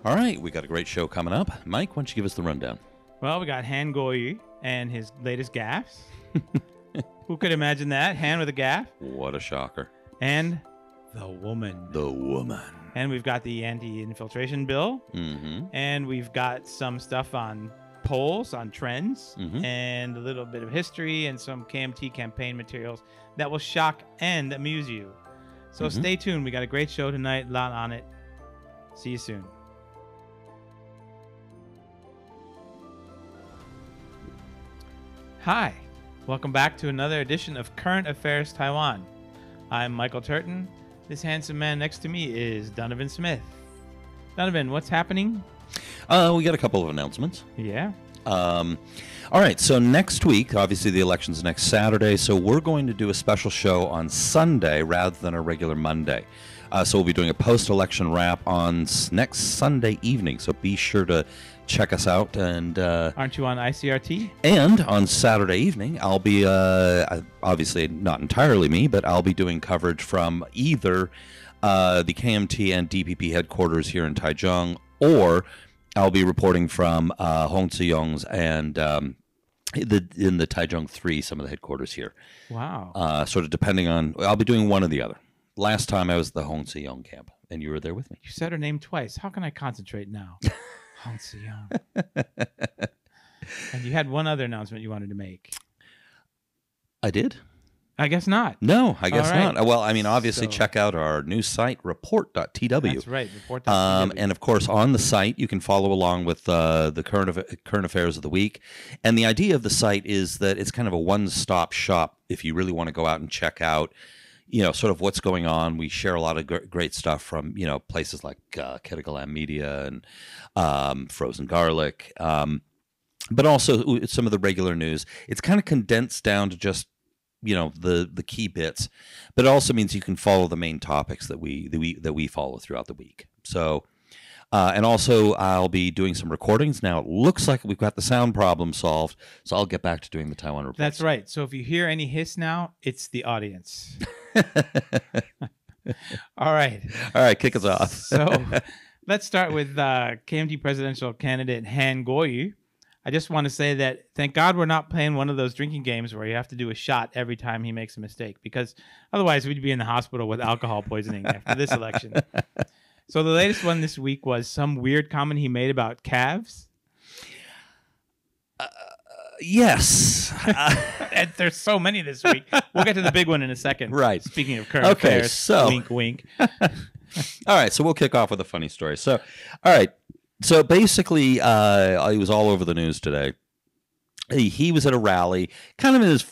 All right, we got a great show coming up. Mike, why don't you give us the rundown? Well, we got Han Kuo-yu and his latest gaffes. Who could imagine that? Han with a gaff. What a shocker. And the woman. The woman. And we've got the anti-infiltration bill. Mm-hmm. And we've got some stuff on polls, on trends, and a little bit of history and some KMT campaign materials that will shock and amuse you. So stay tuned. We got a great show tonight. A lot on it. See you soon. Hi. Welcome back to another edition of Current Affairs Taiwan. I'm Michael Turton. This handsome man next to me is Donovan Smith. Donovan, what's happening? We got a couple of announcements. Yeah. All right, so next week, obviously the election's next Saturday, so we're going to do a special show on Sunday rather than a regular Monday. So we'll be doing a post-election wrap on next Sunday evening, so be sure to check us out. And aren't you on ICRT? And on Saturday evening, I'll be, obviously not entirely me, but I'll be doing coverage from either the KMT and DPP headquarters here in Taichung, or I'll be reporting from Han Kuo-yu's and in the Taichung 3, some of the headquarters here. Wow. Sort of depending on, I'll be doing one or the other. Last time I was at the Han Kuo-yu camp, and you were there with me. You said her name twice. How can I concentrate now? Han Kuo-yu. And you had one other announcement you wanted to make. I did? I guess not. No, I guess right. not. Well, I mean, obviously, check out our new site, Report.tw. That's right, Report.tw. And, of course, on the site, you can follow along with the current affairs of the week. And the idea of the site is that it's kind of a one-stop shop if you really want to go out and check out, you know, sort of what's going on. We share a lot of great stuff from, you know, places like Ketagalam Media and Frozen Garlic, but also some of the regular news. It's kind of condensed down to just, you know, the key bits, but it also means you can follow the main topics that we follow throughout the week. So, and also I'll be doing some recordings. Now it looks like we've got the sound problem solved, so I'll get back to doing the Taiwan reports. That's right. So if you hear any hiss now, it's the audience. All right. All right, kick us off. So let's start with KMT presidential candidate Han Kuo-yu. I just want to say that thank God we're not playing one of those drinking games where you have to do a shot every time he makes a mistake, because otherwise we'd be in the hospital with alcohol poisoning after this election. So the latest one this week was some weird comment he made about calves. Yes. And there's so many this week. We'll get to the big one in a second. Right. Speaking of current affairs, so wink, wink. All right, so we'll kick off with a funny story. So, all right. So basically, he was all over the news today. He was at a rally, kind of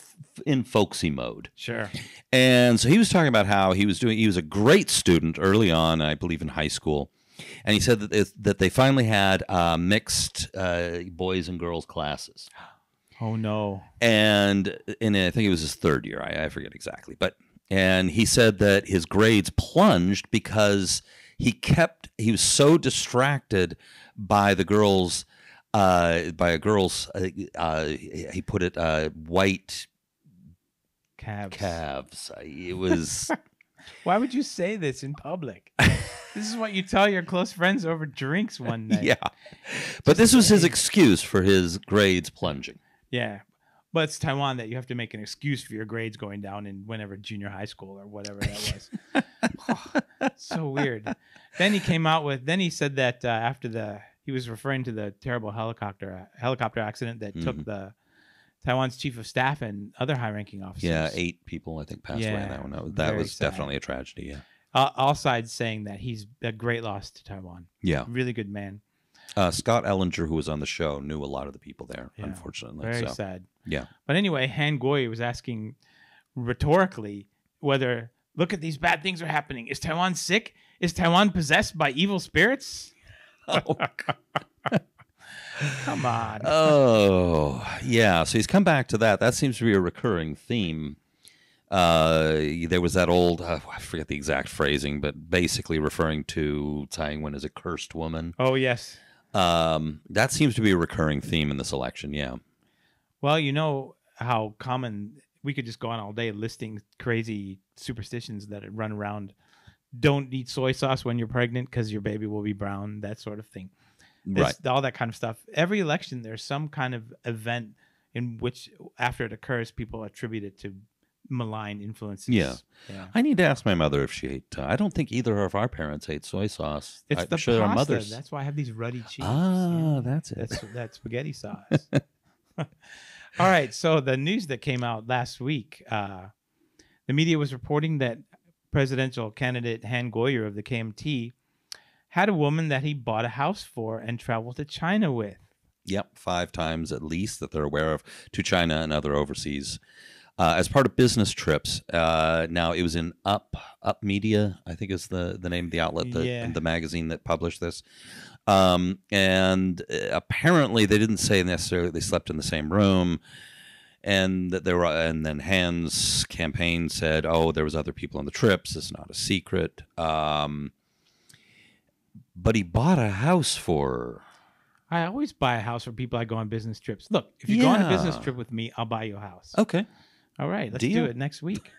in folksy mode. Sure. And so he was talking about how he was a great student early on, I believe in high school. And he said that they finally had mixed boys and girls classes. Oh, no. And I think it was his third year. I forget exactly. And he said that his grades plunged because he was so distracted by the girls, he put it, white calves. It was. Why would you say this in public? This is what you tell your close friends over drinks one night. Yeah. But this was his excuse for his grades plunging. Yeah. But it's Taiwan that you have to make an excuse for your grades going down in whenever junior high school or whatever that was. So weird. Then he said that after he was referring to the terrible helicopter accident that took the Taiwan's chief of staff and other high-ranking officers. Yeah, 8 people I think passed away in that one. That was definitely a tragedy. Yeah. All sides saying that he's a great loss to Taiwan. Yeah, really good man. Scott Ellinger, who was on the show, knew a lot of the people there. Yeah, unfortunately, very sad. Yeah, but anyway, Han Kuo-yu was asking rhetorically whether, look at these bad things are happening. Is Taiwan sick? Is Taiwan possessed by evil spirits? Oh, come on. Oh, yeah. So he's come back to that. That seems to be a recurring theme. There was that old, I forget the exact phrasing, but basically referring to Tsai Ing-wen as a cursed woman. Oh, yes. That seems to be a recurring theme in this election, yeah. Well, you know how common, we could just go on all day listing crazy superstitions that run around don't eat soy sauce when you're pregnant because your baby will be brown, that sort of thing. Right. All that kind of stuff. Every election, there's some kind of event in which, after it occurs, people attribute it to malign influences. Yeah. I need to ask my mother if she ate. I don't think either of our parents ate soy sauce. It's the sure pasta. our mothers. That's why I have these ruddy cheeks. That's it. That's spaghetti sauce. All right. So the news that came out last week, the media was reporting that presidential candidate Han Kuo-yu of the KMT had a woman that he bought a house for and traveled to China with. Yep, 5 times at least that they're aware of, to China and other overseas as part of business trips. Now, it was in Up Media, I think is the name of the outlet, the magazine that published this. And apparently they didn't say necessarily they slept in the same room. And that and then Han's campaign said, "Oh, there was other people on the trips. It's not a secret." But he bought a house for her. I always buy a house for people I go on business trips. Look, if you go on a business trip with me, I'll buy you a house. Okay. All right, let's do it next week.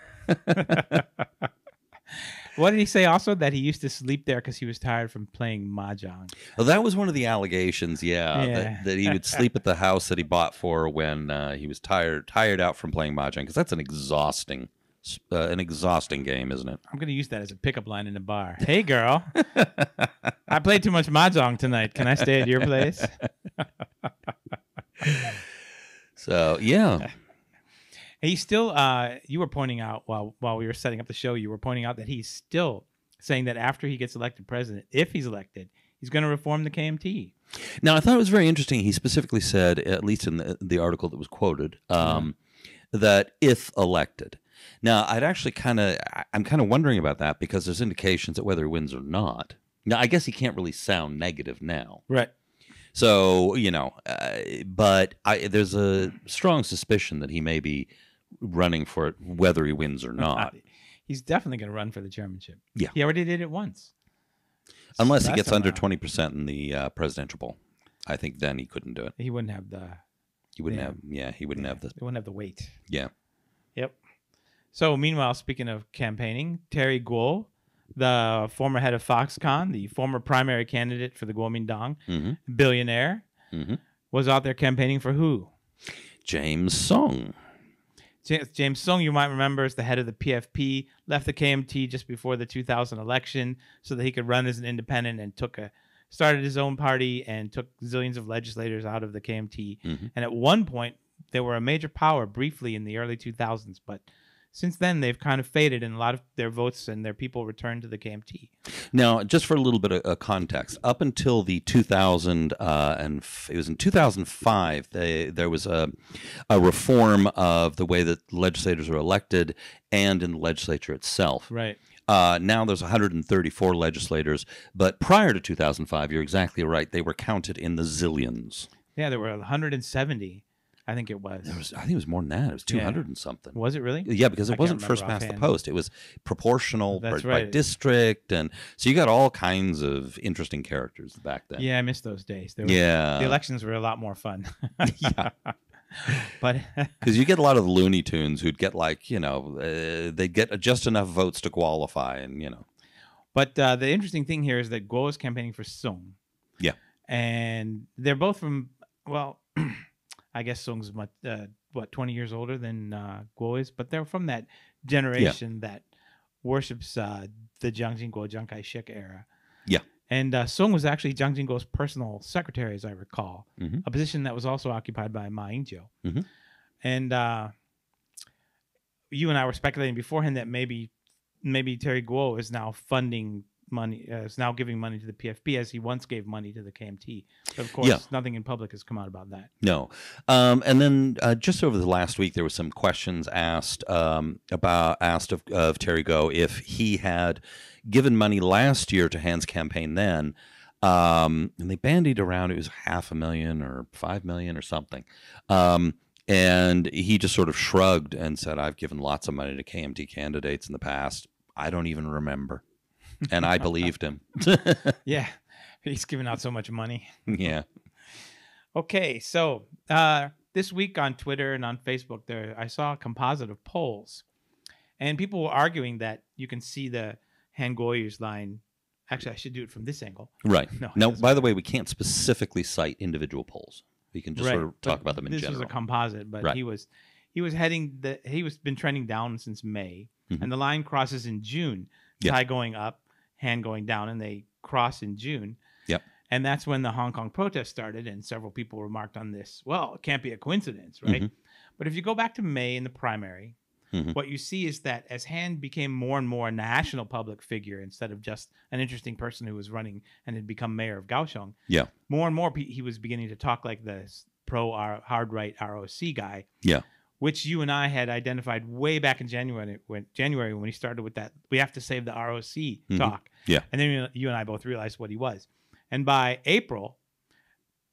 What did he say also? That he used to sleep there because he was tired from playing mahjong. Well, that was one of the allegations, that he would sleep at the house that he bought for when he was tired out from playing mahjong, because that's an exhausting game, isn't it? I'm going to use that as a pickup line in the bar. Hey, girl, I played too much mahjong tonight. Can I stay at your place? So, yeah. He's still, you were pointing out while we were setting up the show, you were pointing out that he's still saying that after he gets elected president, if he's elected, he's going to reform the KMT. Now, I thought it was very interesting. He specifically said, at least in the article that was quoted, that if elected. Now, I'm kind of wondering about that, because there's indications that whether he wins or not. Now, I guess he can't really sound negative now. Right. So, but there's a strong suspicion that he may be running for it, whether he wins or not. He's definitely going to run for the chairmanship. Yeah. He already did it once. Unless he gets under 20% in the presidential poll. I think then he couldn't do it. He wouldn't have the... He wouldn't have the weight. Yeah. Yep. So, meanwhile, speaking of campaigning, Terry Gou, the former head of Foxconn, the former primary candidate for the Kuomintang, billionaire, was out there campaigning for who? James Soong. James Soong, you might remember, is the head of the PFP, left the KMT just before the 2000 election so that he could run as an independent, and started his own party and took zillions of legislators out of the KMT. And at one point, they were a major power briefly in the early 2000s, but since then, they've kind of faded, and a lot of their votes and their people returned to the KMT. Now, just for a little bit of context, up until the 2000, and it was in 2005, there was a reform of the way that legislators are elected and in the legislature itself. Right. Now there's 134 legislators, but prior to 2005, you're exactly right, they were counted in the zillions. Yeah, there were 170. I think it was. I think it was more than that. It was 200 and something. Was it really? Yeah, because it wasn't first past the post. It was proportional by district. And so you got all kinds of interesting characters back then. Yeah, I missed those days. The elections were a lot more fun. Yeah. But because you get a lot of the Looney Tunes who'd get they'd get just enough votes to qualify, and But the interesting thing here is that Guo is campaigning for Soong. Yeah. And they're both from, well, I guess Soong's 20 years older than Guo is, but they're from that generation that worships the Jiang Jingguo, Chiang Kai-shek era. Yeah. And Soong was actually Jiang Jingguo's personal secretary, as I recall, a position that was also occupied by Ma Ying-jeou. And you and I were speculating beforehand that maybe Terry Gou is now funding money, is now giving money to the PFP as he once gave money to the KMT. But of course, nothing in public has come out about that. No. And then just over the last week, there were some questions asked of Terry Gou if he had given money last year to Han's campaign then. And they bandied around, it was $500,000 or $5 million or something. And he just sort of shrugged and said, I've given lots of money to KMT candidates in the past. I don't even remember. And I believed him. Yeah, he's giving out so much money. Yeah. Okay, so this week on Twitter and on Facebook, I saw a composite of polls. And people were arguing that you can see the Han Kuo-yu's line. Actually, I should do it from this angle. Right. No, it Now, doesn't by the way, we can't specifically cite individual polls. We can just Right, sort of talk but about them in this general. was a composite, but Right. he was been trending down since May, Mhm. and the line crosses in June. Yeah. Tai going up, Han going down, and they cross in June. Yep. And that's when the Hong Kong protests started, and several people remarked on this. Well, it can't be a coincidence, right? Mhm. But if you go back to May in the primary, Mhm. what you see is that as Han became more and more a national public figure instead of just an interesting person who was running and had become mayor of Kaohsiung, Yeah. more and more he was beginning to talk like this hard right ROC guy, Yeah. which you and I had identified way back in January when he started with that we have to save the ROC Mhm. talk. Yeah. And then you and I both realized what he was. And by April,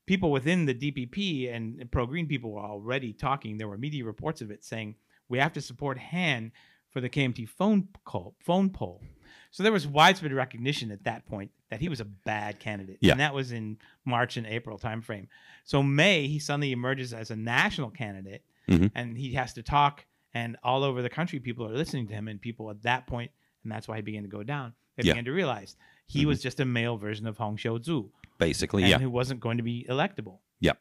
people within the DPP and pro-green people were already talking. There were media reports of it saying, we have to support Han for the KMT phone poll. So there was widespread recognition at that point that he was a bad candidate. Yeah. And that was in March and April timeframe. So May, he suddenly emerges as a national candidate, Mhm. and he has to talk, and all over the country, people are listening to him, and people at that point, and that's why he began to go down, they Yeah. began to realize he was just a male version of Hong Xiu-zu, Basically, and yeah. who wasn't going to be electable. Yeah.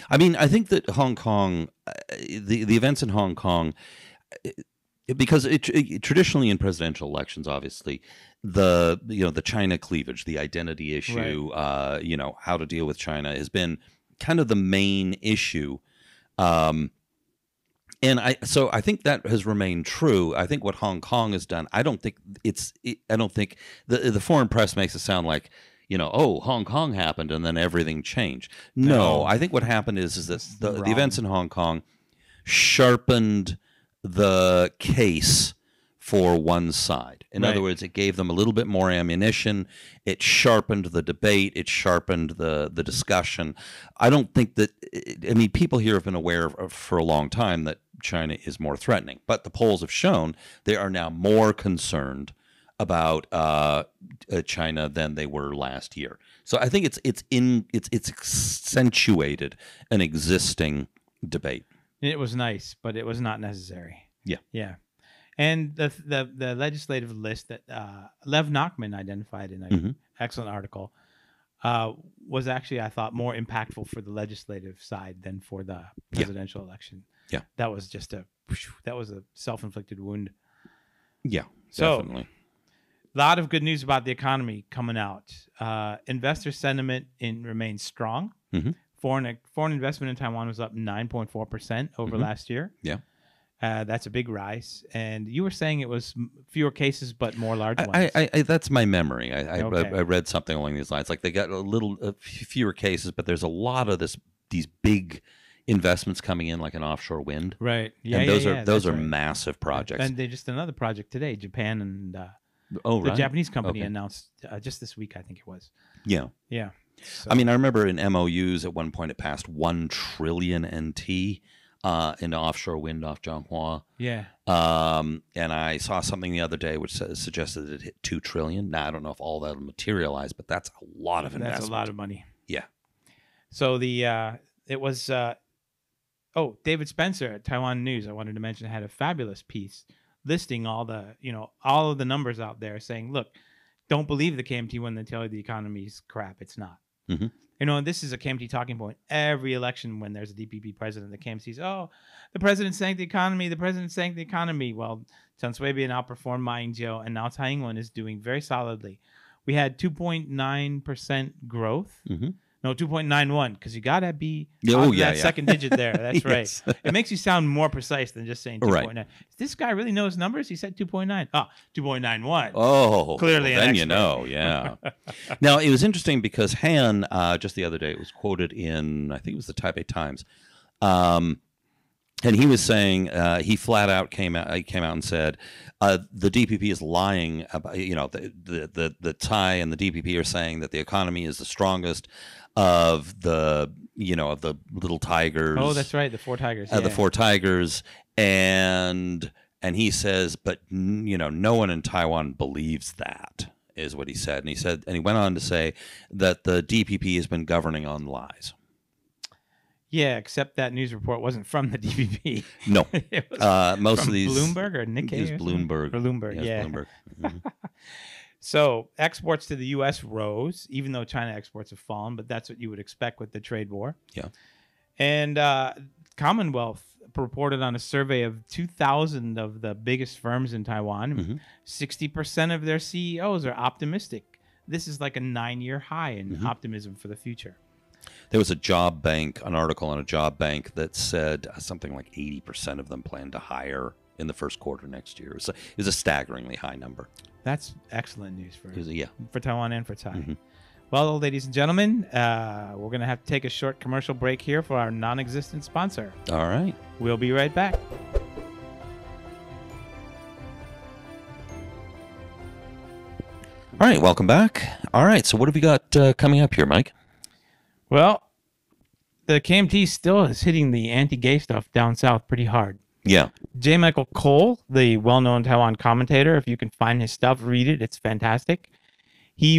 I mean, I think that Hong Kong, the events in Hong Kong, because traditionally in presidential elections, obviously, the China cleavage, the identity issue, how to deal with China has been kind of the main issue. And I think that has remained true. I think what Hong Kong has done, I don't think the foreign press makes it sound like, Hong Kong happened and then everything changed. No, I think what happened is that the events in Hong Kong sharpened the case for one side. In other words, it gave them a little bit more ammunition. It sharpened the debate. It sharpened the discussion. I don't think that people here have been aware for a long time that China is more threatening, but the polls have shown they are now more concerned about China than they were last year. So I think it's accentuated an existing debate. It was nice, but it was not necessary. Yeah. Yeah. And the legislative list that Lev Nachman identified in an excellent article was actually, I thought, more impactful for the legislative side than for the presidential election. Yeah. That was just a self-inflicted wound. Yeah, So, definitely. A lot of good news about the economy coming out. Investor sentiment remains strong. Mhm. Foreign investment in Taiwan was up 9.4% over last year. Yeah. That's a big rise. And you were saying it was fewer cases, but more large ones. I that's my memory. I Okay. read something along these lines. Like they got a fewer cases, but there's a lot of these big investments coming in, like an offshore wind. Right. Yeah. And those are right. massive projects. And they just another project today. Japan and Oh, the right. Japanese company Okay. announced just this week, I think it was. Yeah. Yeah. So, I mean, I remember in MOUs at one point it passed 1 trillion NT in offshore wind off Zhanghua. yeah. And I saw something the other day which suggested it hit 2 trillion. Now I don't know if all that will materialize, but that's a lot of investment. That's a lot of money. Yeah. So it was David Spencer at Taiwan News, I wanted to mention, had a fabulous piece listing all of the numbers out there saying, look, don't believe the KMT when they tell you the economy's crap. It's not. Mm-hmm. And this is a KMT talking point. Every election when there's a DPP president, the KMT's, the president sank the economy. The president sank the economy. Well, Chen Shui-bian outperformed Ma Ying-jeou, and now Ing-wen is doing very solidly. We had 2.9% growth. Mm-hmm. No, 2.91, because you got to be that second digit there. That's Yes. right. It makes you sound more precise than just saying 2.9. Right. This guy really knows numbers? He said 2.9. 2.91. Oh, Clearly an then you expert. know, yeah. Now, it was interesting because Han, just the other day, it was quoted in, I think it was the Taipei Times, and he was saying, he flat out came out and said, the DPP is lying about, the Thai and the DPP are saying that the economy is the strongest of the little tigers. Oh, that's right. The four tigers. The four tigers. And he says, but, no one in Taiwan believes that, is what he said. And he went on to say that the DPP has been governing on lies. Yeah, except that news report wasn't from the DPP. No. It was Most from of these Bloomberg or Nikkei. It was or something? Bloomberg. Bloomberg, Yes, yeah. Bloomberg. Mhm. So exports to the U.S. rose, even though China exports have fallen, but that's what you would expect with the trade war. Yeah. And Commonwealth reported on a survey of 2,000 of the biggest firms in Taiwan. 60% of their CEOs are optimistic. This is like a 9-year high in optimism for the future. There was a job bank, an article on a job bank that said something like 80% of them plan to hire in the first quarter next year. It was a staggeringly high number. That's excellent news for Taiwan and for Thai. Well, ladies and gentlemen, we're going to have to take a short commercial break here for our non-existent sponsor. All right. We'll be right back. All right, welcome back. All right, so what have we got coming up here, Mike? Well, the KMT still is hitting the anti-gay stuff down south pretty hard. Yeah. J. Michael Cole, the well-known Taiwan commentator, if you can find his stuff, read it. It's fantastic. He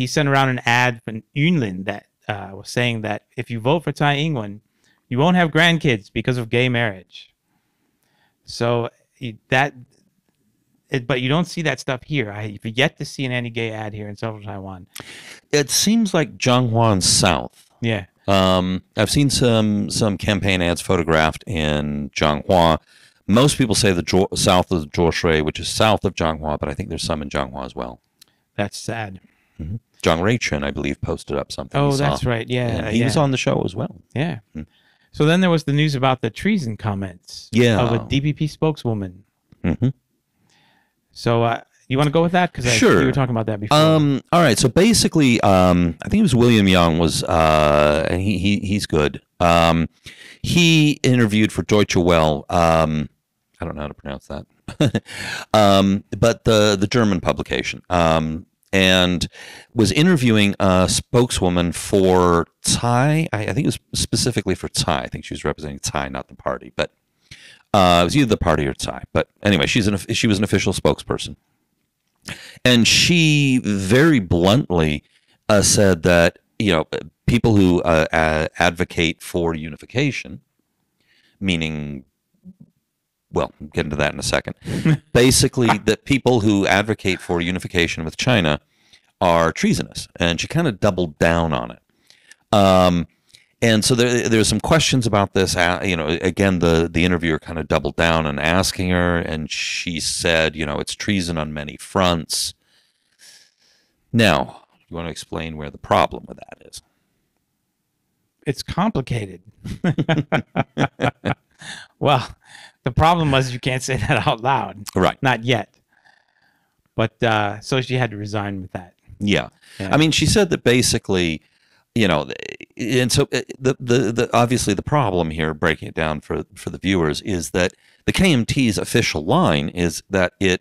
sent around an ad from Ing-wen that was saying that if you vote for Tsai Ing-wen, you won't have grandkids because of gay marriage. So but you don't see that stuff here. I've yet to see an anti-gay ad here in central Taiwan. It seems like Zhonghua south. Yeah. I've seen some campaign ads photographed in Zhonghua. Most people say the south of Zhuoshui, which is south of Zhonghua, but I think there's some in Zhonghua as well. That's sad. Zhang Reichen, I believe, posted up something. Oh, that's right. Yeah. And he was on the show as well. Yeah. So then there was the news about the treason comments of a DPP spokeswoman. So you want to go with that? Because sure. You were talking about that before. All right. So basically, I think it was William Young and he's good. He interviewed for Deutsche Welle. I don't know how to pronounce that. But the German publication. And was interviewing a spokeswoman for Tsai. I think it was specifically for Tsai. I think she was representing Tsai, not the party. But it was either the party or Tsai. But anyway, she was an official spokesperson. And she very bluntly said that, people who advocate for unification, meaning, well, we'll get into that in a second. Basically, that people who advocate for unification with China are treasonous, and she kind of doubled down on it. And so there's some questions about this. Again, the interviewer kind of doubled down on asking her, and she said, it's treason on many fronts. Now, you want to explain where the problem with that is? It's complicated. Well, the problem was you can't say that out loud. Right. Not yet. But so she had to resign with that. Yeah. I mean, she said that basically, and so the obviously the problem here, breaking it down for the viewers, is that the KMT's official line is that it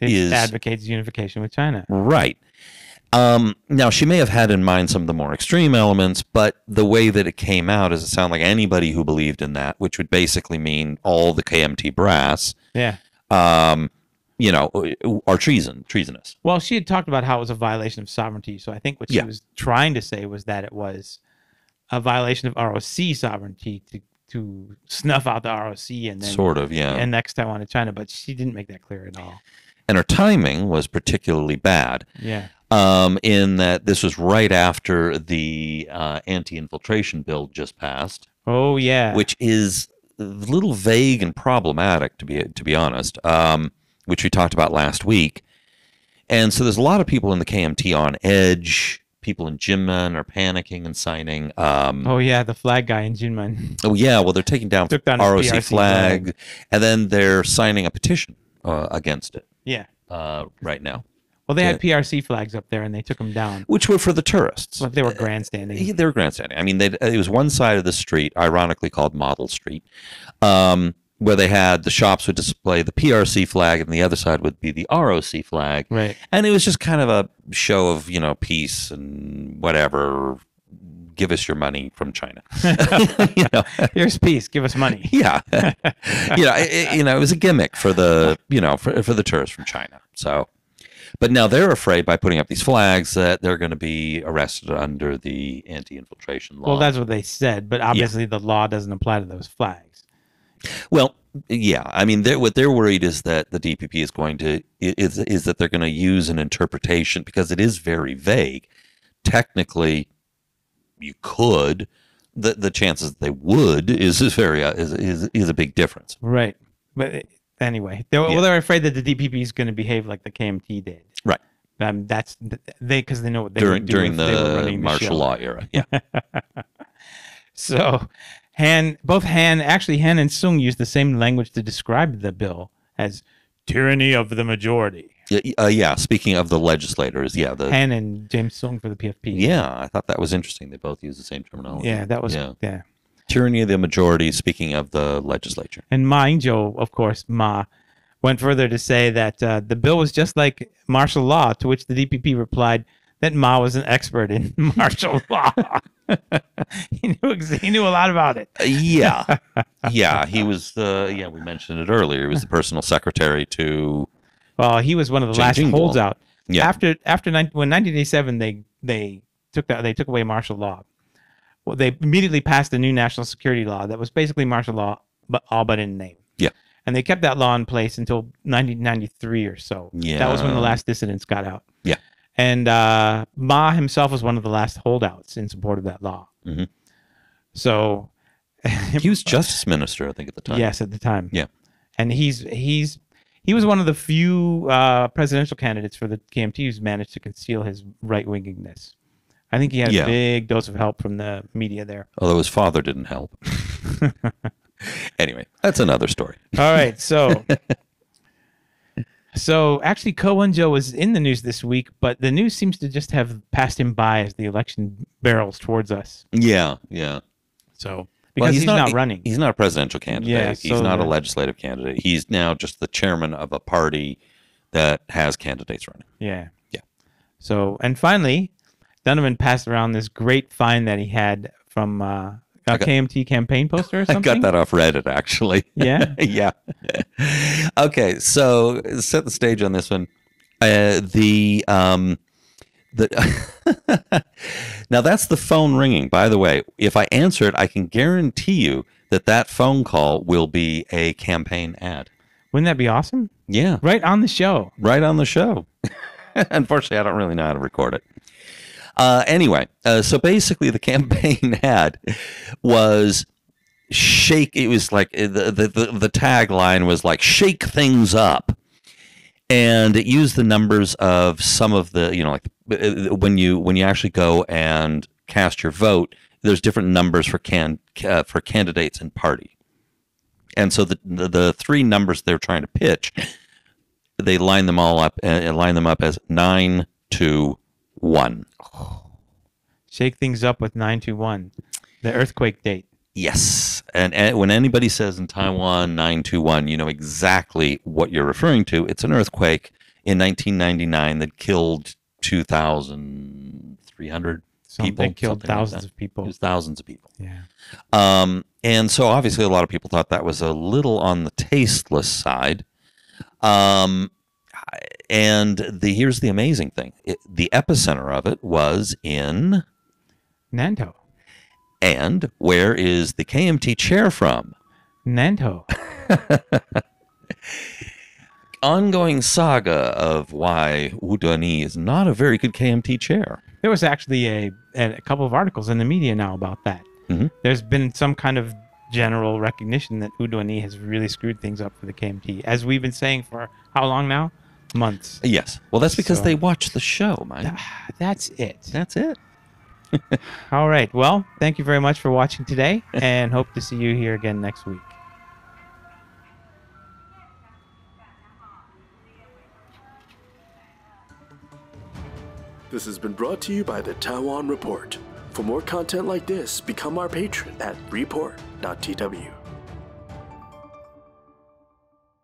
advocates unification with China. Right. Now, she may have had in mind some of the more extreme elements, but the way that it came out is it sounded like anybody who believed in that, which would basically mean all the KMT brass, are treasonous. Well, she had talked about how it was a violation of sovereignty, so I think what she was trying to say was that it was a violation of ROC sovereignty to snuff out the ROC and then annex Taiwan to China, but she didn't make that clear at all. And her timing was particularly bad. Yeah. In that this was right after the anti-infiltration bill just passed. Oh yeah, which is a little vague and problematic, to be honest. Which we talked about last week, and so there's a lot of people in the KMT on edge. People in Jinmen are panicking and signing. Oh yeah, the flag guy in Jinmen. Oh yeah, well they're taking down ROC PRC flag, and then they're signing a petition against it. Yeah. Right now. Well, they had PRC flags up there, and they took them down. Which were for the tourists. But they were grandstanding. They were grandstanding. I mean, it was one side of the street, ironically called Model Street, where they had the shops would display the PRC flag, and the other side would be the ROC flag. Right. And it was just kind of a show of, peace and whatever. Give us your money from China. Here's peace. Give us money. Yeah. It was a gimmick for the, for the tourists from China. So. But now they're afraid by putting up these flags that they're going to be arrested under the anti-infiltration law. Well, that's what they said, but obviously the law doesn't apply to those flags. Well, yeah. I mean, what they're worried is that the DPP is going to is that they're going to use an interpretation because it is very vague. Technically, you could. The chances that they would is a big difference. Right. But anyway, they're afraid that the DPP is going to behave like the KMT did. Right. That's because they know what they would do during if they were the running martial show. law era. Yeah. So Han and Soong used the same language to describe the bill as tyranny of the majority. Yeah. Speaking of the legislators, Han and James Soong for the PFP. Yeah, I thought that was interesting. They both use the same terminology. Yeah, that was yeah. Tyranny of the majority. Speaking of the legislature, and Ma Ying-jeou, of course, went further to say that the bill was just like martial law. To which the DPP replied that Ma was an expert in martial law. He knew a lot about it. Yeah. He was. We mentioned it earlier. He was the personal secretary to. Well, he was one of the last holdout. Yeah. When 1987 they took away martial law. Well, they immediately passed a new national security law that was basically martial law, but all but in name. Yeah. And they kept that law in place until 1993 or so. Yeah. That was when the last dissidents got out. Yeah. And Ma himself was one of the last holdouts in support of that law. Mm-hmm. So he was justice minister, I think, at the time. Yes, at the time. Yeah. And he was one of the few presidential candidates for the KMT who's managed to conceal his right-wingingness. I think he had a big dose of help from the media there. Although his father didn't help. Anyway, that's another story. All right, so actually Ko-wen-jeou was in the news this week, but the news seems to just have passed him by as the election barrels towards us. Yeah. So because he's not running. He's not a presidential candidate. Yeah, he's not a legislative candidate. He's now just the chairman of a party that has candidates running. Yeah. Yeah. So, and finally, Donovan passed around this great find that he had from a KMT campaign poster or something. I got that off Reddit, actually. Yeah? Yeah. Okay, so set the stage on this one. Now that's the phone ringing. By the way, if I answer it, I can guarantee you that phone call will be a campaign ad. Wouldn't that be awesome? Yeah. Right on the show. Right on the show. Unfortunately, I don't really know how to record it. Anyway, so basically the campaign ad was it was like the tagline was like shake things up. And it used the numbers of some of the, like when you actually go and cast your vote, there's different numbers for candidates and party. And so the three numbers they're trying to pitch, they line them up as 9, 2, 1. Shake things up with 921, the earthquake date. Yes. And when anybody says in Taiwan 921, you know exactly what you're referring to. It's an earthquake in 1999 that killed 2,300 people. It killed thousands of people. It was thousands of people. Yeah. And so obviously a lot of people thought that was a little on the tasteless side. And here's the amazing thing. The epicenter of it was in Nantou. And where is the KMT chair from? Nantou. Ongoing saga of why Wu Duanyi is not a very good KMT chair. There was actually a couple of articles in the media now about that. Mm-hmm. There's been some kind of general recognition that Wu Duanyi has really screwed things up for the KMT, as we've been saying for how long now? Months. Yes. Well, that's because they watch the show, man. That's it. That's it. All right. Well, thank you very much for watching today, and hope to see you here again next week. This has been brought to you by the Taiwan Report. For more content like this, become our patron at Report.tw.